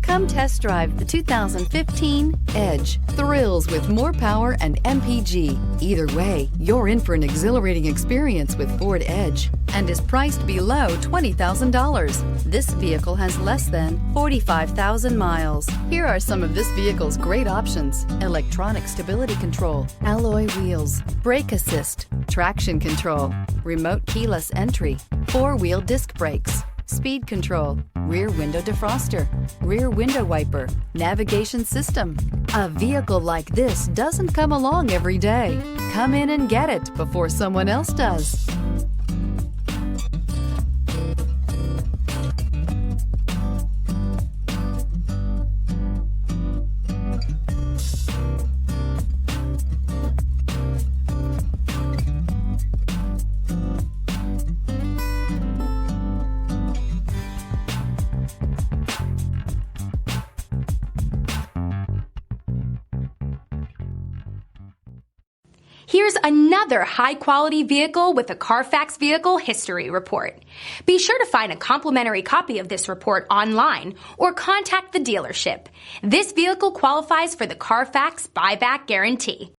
Come test drive the 2015 Edge. Thrills with more power and MPG. Either way, you're in for an exhilarating experience with Ford Edge and is priced below $20,000. This vehicle has less than 45,000 miles. Here are some of this vehicle's great options: electronic stability control, alloy wheels, brake assist, traction control, remote keyless entry, four-wheel disc brakes, speed control, rear window defroster, rear window wiper, navigation system. A vehicle like this doesn't come along every day. Come in and get it before someone else does. Here's another high-quality vehicle with a CARFAX Vehicle History Report. Be sure to find a complimentary copy of this report online or contact the dealership. This vehicle qualifies for the CARFAX Buyback Guarantee.